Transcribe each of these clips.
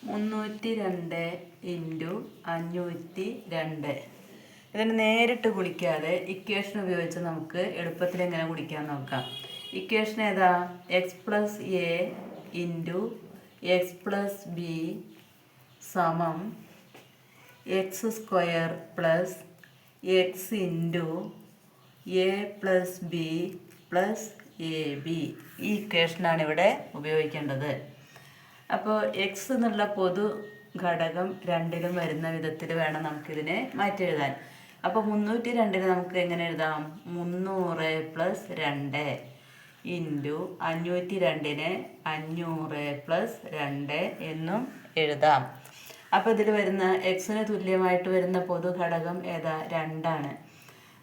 302 into 502. ഇതിന് നേരിട്ട് ഗുണിക്കാതെ equation ഉപയോഗിച്ച് നമുക്ക് എളുപ്പത്തിൽ എങ്ങനെ ഗുണിക്കാൻ നോക്കാം. ഇക്വേഷൻ ഏതാ? X plus A into X plus B സമം X square plus X into A plus B plus A B. ഈ ഇക്വേഷനാണ് ഇവിടെ ഉപയോഗിക്കേണ്ടത്. അപ്പോൾ എക്സ് എന്നുള്ള പൊതു ഘടകം രണ്ടിലും വരുന്ന വിധത്തിൽ വേണം നമുക്കിതിനെ മാറ്റി എഴുതാൻ. അപ്പോൾ 302 നമുക്ക് എങ്ങനെ എഴുതാം? 300 പ്ലസ് 2 ഇൻറ്റു 502 500 പ്ലസ് 2 എന്നും എഴുതാം. അപ്പോൾ ഇതിൽ വരുന്ന എക്സിന് തുല്യമായിട്ട് വരുന്ന പൊതു ഘടകം ഏതാ? 2 ആണ്.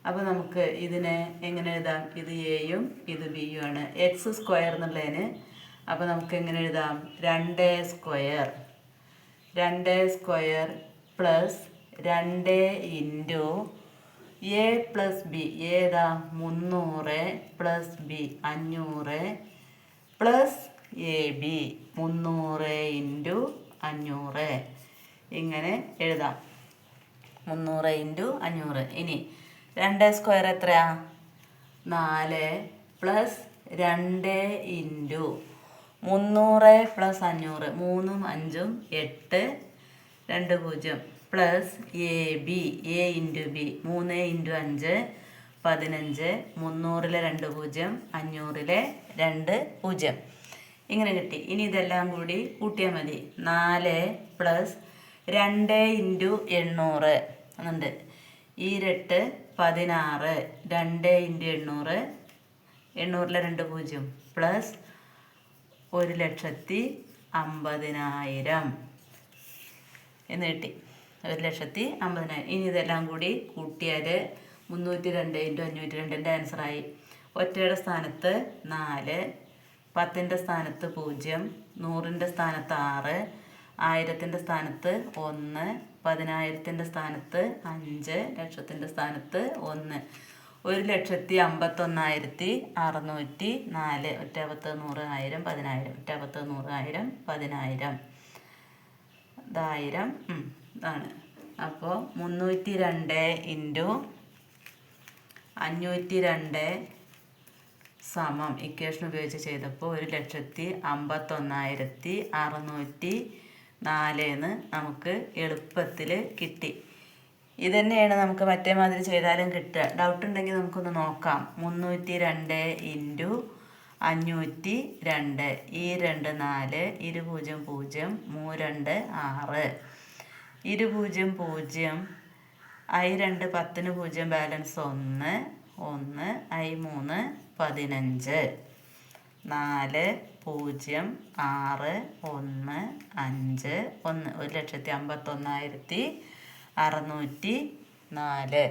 അപ്പോൾ നമുക്ക് ഇതിനെ എങ്ങനെ എഴുതാം? ഇത് എയും ഇത് ബിയും ആണ്. എക്സ് സ്ക്വയർ എന്നുള്ളതിന് അപ്പോൾ നമുക്ക് എങ്ങനെ എഴുതാം? 2 square plus 2 into A plus B. ഏതാ? 300 plus B 500 plus A B 300 into 500. ഇങ്ങനെ എഴുതാം. 300 ഇൻറ്റു 500. ഇനി 2 സ്ക്വയർ എത്രയാ? 4 plus 2 into 300 plus 500 3ഉം 5ഉം 8 2 0 plus A B. A into B 3 into 5 15. 300-ലെ 2 0 500-ലെ 2 0. ഇങ്ങനെ കിട്ടി. ഇനി ഇതെല്ലാം കൂടി കൂട്ടിയാൽ മതി. 4 പ്ലസ് 2 ഇൻറ്റു 800 എന്നുണ്ട്. ഈ 8 16 2 ഇൻറ്റു 800 800-ലെ 2 0 പ്ലസ് 1,50,000 എന്ന് കിട്ടി. 1,50,000. ഇനി ഇതെല്ലാം കൂടി കൂട്ടിയാൽ 302 ഇൻറ്റു 502 ആൻസറായി. ഒറ്റയുടെ സ്ഥാനത്ത് 4, 10ൻ്റെ സ്ഥാനത്ത് 0, 100ൻ്റെ സ്ഥാനത്ത് 6, 1000ൻ്റെ സ്ഥാനത്ത് 1, 10,000ൻ്റെ സ്ഥാനത്ത് 5, ലക്ഷത്തിൻ്റെ സ്ഥാനത്ത് 1. 1,51,604. ഒറ്റപത്ത് 100 1000 10,000. ഒറ്റപത്ത് 100 1000 10,000. 1000 ഇതാണ്. അപ്പോൾ 302 ഇൻറ്റു 502 സമം ഇക്വേഷൻ ഉപയോഗിച്ച് ചെയ്തപ്പോൾ 1,51,604 എന്ന് നമുക്ക് എളുപ്പത്തിൽ കിട്ടി. ഇതന്നെയാണ് നമുക്ക് മറ്റേ മാതിരി ചെയ്താലും കിട്ടുക. ഡൗട്ട് ഉണ്ടെങ്കിൽ നമുക്കൊന്ന് നോക്കാം. 302 ഇൻറ്റു 502. ഈ 2 4, 2 0 0, 3 2 6, 2 0 0, I 2 10ന് 0 ബാലൻസ് 1 1, I 3 15, 4 0 6 1 5 1. 1,51,604.